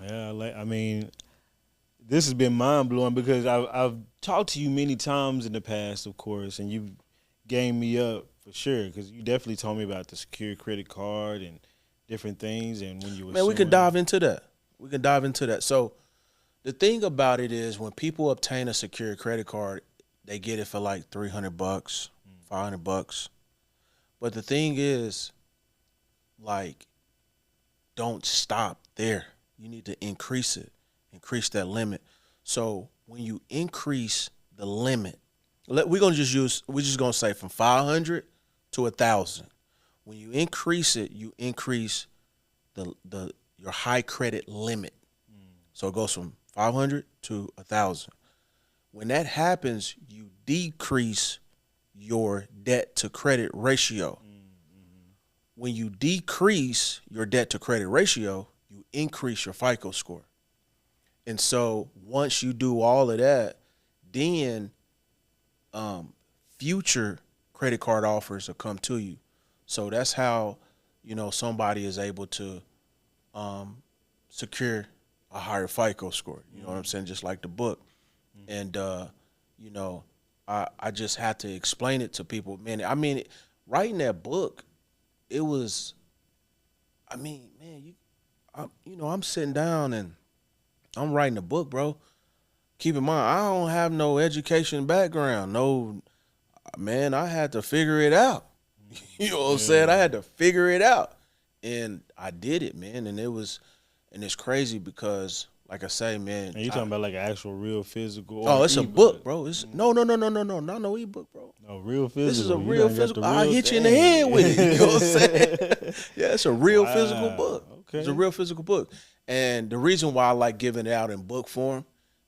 Yeah, I mean, this has been mind blowing because I've talked to you many times in the past, of course, and you've gamed me up for sure because you definitely told me about the secure credit card and different things, and when you were Man, we can suing. dive into that. We can dive into that. So the thing about it is when people obtain a secure credit card, they get it for like $300, $500. But the thing is, like, don't stop there. You need to increase it, increase that limit. So when you increase the limit, we're just gonna say from 500 to 1,000. When you increase it, you increase the your high credit limit. So it goes from 500 to 1,000. When that happens, you decrease your debt to credit ratio. When you decrease your debt to credit ratio, you increase your FICO score. And so once you do all of that, then future credit card offers will come to you. So that's how somebody is able to secure a higher FICO score. You know what I'm saying? Just like the book. And you know, I just had to explain it to people. Man, I mean, writing that book, it was. I mean, man, I'm sitting down and I'm writing a book, bro. Keep in mind, I don't have no education background. No, man, I had to figure it out. You know what I'm saying? I had to figure it out, and I did it, man. And it's crazy because, like I say, man. And you talking about like an actual real physical or Oh, an it's a book, ebook? bro. It's no, not no ebook, bro. No, real This is a physical. You real done got the physical. I real hit you in the thing. head with it. You know what I'm saying? Yeah, it's a real physical Wow. book. Okay. It's a real physical book. And the reason why I like giving it out in book form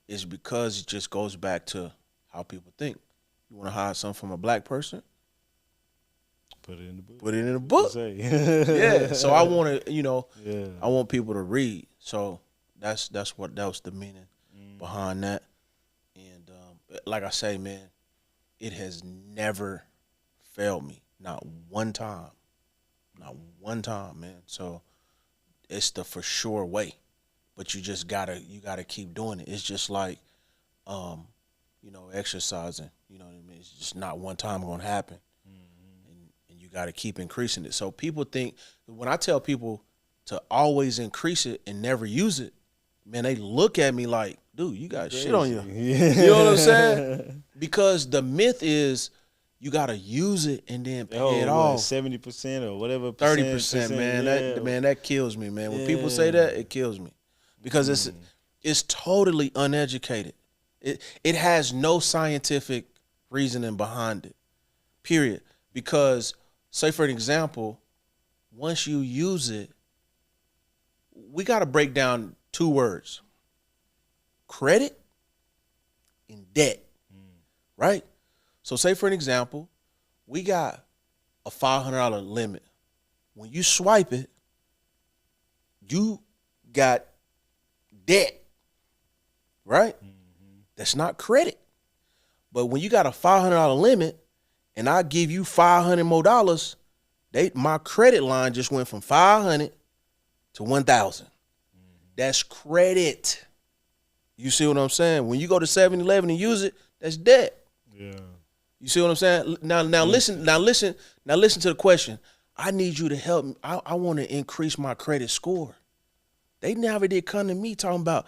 is because it just goes back to how people think. You want to hide something from a black person? Put it in the book. Put it in a book. Say. Yeah. So I want to, Yeah. I want people to read. So that was the meaning behind that. And like I say, man, it has never failed me. Not one time. Not one time, man. So it's the for sure way. But you gotta keep doing it. It's just like exercising. You know what I mean? It's just not one time gonna happen. And you gotta keep increasing it. So people think when I tell people to always increase it and never use it, man, they look at me like, dude, you got shit on you. Yeah. You know what I'm saying? Because the myth is you gotta use it and then pay it off. 70% or whatever. 30%, man. Yeah. That kills me, man. When people say that, it kills me. Because it's totally uneducated. It has no scientific reasoning behind it. Period. Because, say for an example, once you use it, we gotta break down two words. Credit and debt. Right? So say for an example, we got a $500 limit. When you swipe it, you got debt, right? That's not credit. But when you got a $500 limit and I give you $500 more dollars, my credit line just went from 500 to 1,000. That's credit. You see what I'm saying? When you go to 7-Eleven and use it, that's debt. Yeah. You see what I'm saying? Now listen to the question. I need you to help me. I want to increase my credit score. They never did come to me talking about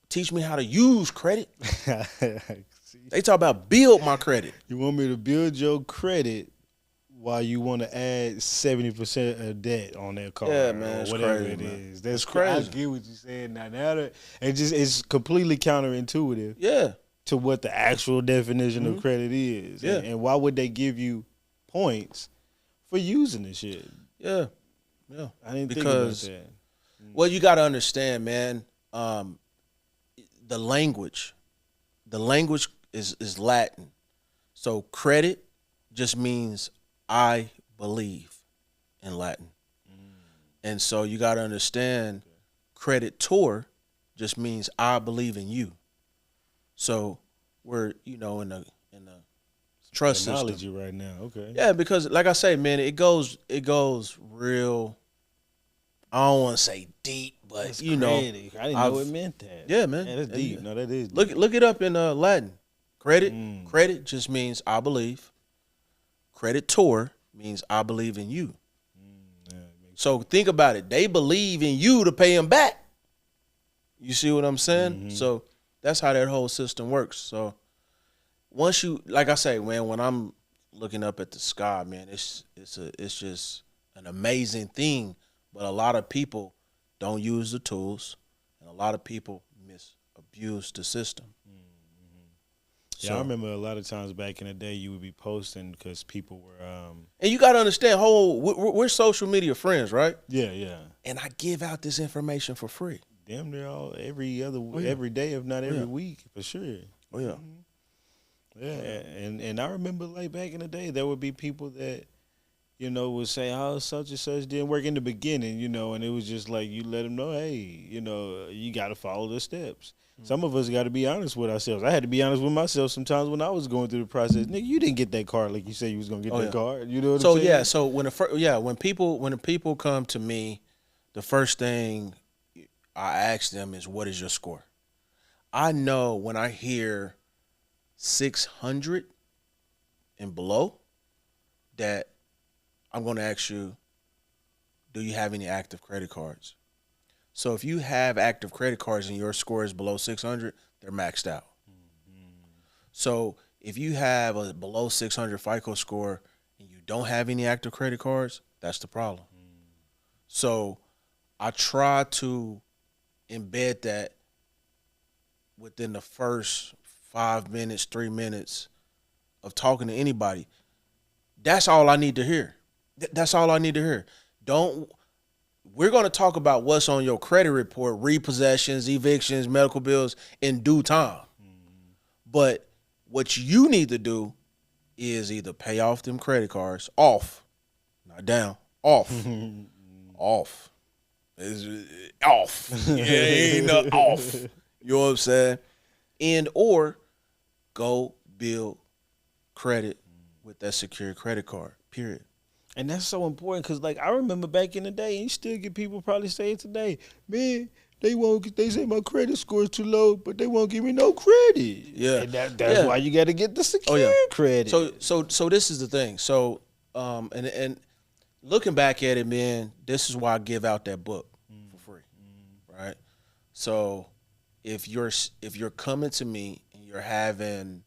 teach me how to use credit. They talk about build my credit. You want me to build your credit while you want to add 70% of debt on that card, Yeah, man, or it's whatever crazy, it man. is. That's It's crazy. I get what you're saying now. It's completely counterintuitive Yeah. to what the actual definition of credit is. Yeah. And why would they give you points for using the shit? Yeah. Yeah. I didn't Because think about that. well, you got to understand, man. The language is Latin, so credit just means I believe in Latin, and so you got to understand, creditor just means I believe in you. So we're in the trust system. Technology right now, okay. Yeah, because like I say, man, it goes real. I don't want to say deep, But That's you know, crazy. I didn't know it I've meant that. yeah, man. Yeah, that's deep. And No, that is look deep. look it up in Latin. Credit Mm. credit just means I believe. Creditor means I believe in you. Yeah, it makes So think about it. They believe in you to pay them back. You see what I'm saying? Mhm. So that's how that whole system works. So once you, like I say, man, when I'm looking up at the sky, man, it's just an amazing thing. But a lot of people don't use the tools, and a lot of people misabuse the system. Yeah, I So, remember a lot of times back in the day you would be posting because people were, and you got to understand, we're social media friends, right? yeah, And I give out this information for free. damn near all Yeah. every day, if not Oh, every yeah. week, for sure. Oh yeah. Yeah, and I remember like back in the day, there would be people that would say, "Oh, such and such didn't work in the beginning," and it was just like you let them know, "Hey, you got to follow the steps." Some of us got to be honest with ourselves. I had to be honest with myself sometimes when I was going through the process. Nigga, you didn't get that car like you said you was gonna get Oh, that yeah. car. You know what So I'm saying? yeah, so when when the people come to me, the first thing I ask them is, "What is your score?" I know when I hear 600 and below that I'm going to ask you, "Do you have any active credit cards?" So if you have active credit cards and your score is below 600, they're maxed out. So if you have a below 600 FICO score and you don't have any active credit cards, that's the problem. So I try to embed that within the first 5 minutes, 3 minutes of talking to anybody. That's all I need to hear. That's all I need to hear. Don't. We're going to talk about what's on your credit report, repossessions, evictions, medical bills in due time. But what you need to do is either pay off them credit cards, off, not down, off, off. It's off. Yeah, ain't no off. You know what I'm saying? And or go build credit with that secure credit card. Period. And that's so important because, like, I remember back in the day, and you still get people probably say it today, man. They say my credit score is too low, but they won't give me no credit. Yeah. And that's Yeah. why you got to get the secure Oh yeah. credit. So this is the thing. So and looking back at it, man, this is why I give out that book for free, right? So if you're coming to me and you're having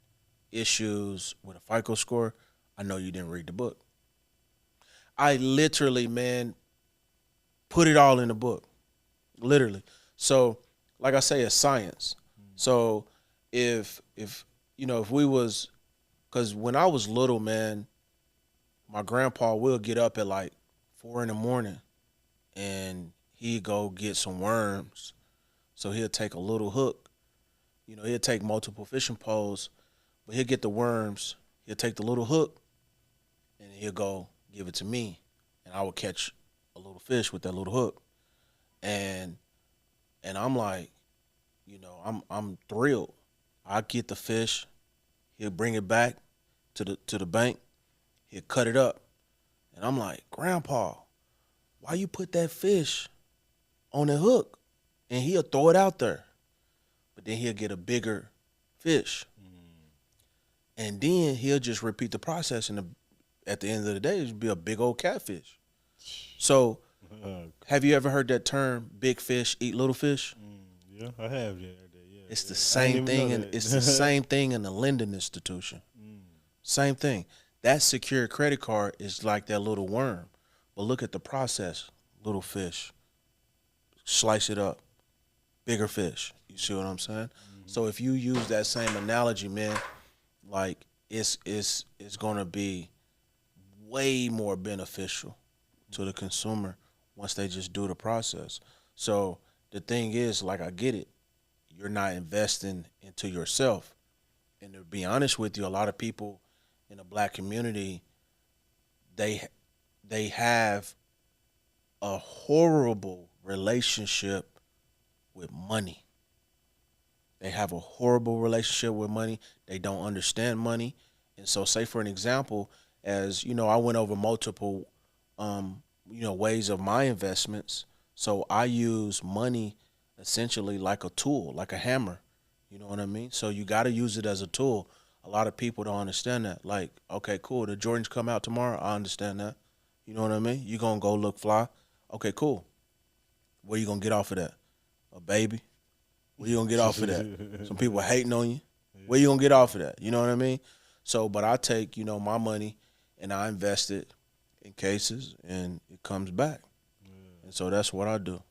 issues with a FICO score, I know you didn't read the book. I literally, man, put it all in the book, literally. So, like I say, it's science. So, if we was, because when I was little, man, my grandpa will get up at like 4 in the morning, and he'd go get some worms. So he'll take a little hook. He'll take multiple fishing poles, but he'll get the worms. He'll take the little hook, and he'll go give it to me, and I would catch a little fish with that little hook, and I'm like, I'm thrilled. I get the fish. He'll bring it back to the bank. He'll cut it up, and I'm like, Grandpa, why you put that fish on the hook? And he'll throw it out there, but then he'll get a bigger fish, and then he'll just repeat the process, and at the end of the day, it'll be a big old catfish. So, have you ever heard that term, big fish eat little fish? Yeah, I have. Yeah. It's the I same didn't even thing, know and that. it's the same thing in the lending institution. Same thing. That secure credit card is like that little worm, but look at the process. Little fish, slice it up, bigger fish. You see what I'm saying? So if you use that same analogy, man, like it's gonna be way more beneficial to the consumer once they just do the process. So the thing is, like, I get it. You're not investing into yourself. And to be honest with you, a lot of people in the black community, they have a horrible relationship with money. They have a horrible relationship with money. They don't understand money. And so, say for an example, as I went over multiple ways of my investments. So I use money essentially like a tool, like a hammer. You know what I mean? So you got to use it as a tool. A lot of people don't understand that. Like, okay, cool. The Jordans come out tomorrow. I understand that. You know what I mean? You gonna go look fly. Okay, cool. Where you gonna get off of that? A baby? Where you gonna get off of that? Some people hating on you. Where you gonna get off of that? You know what I mean? So, but I take, my money and I invest it in cases and it comes back. And so that's what I do.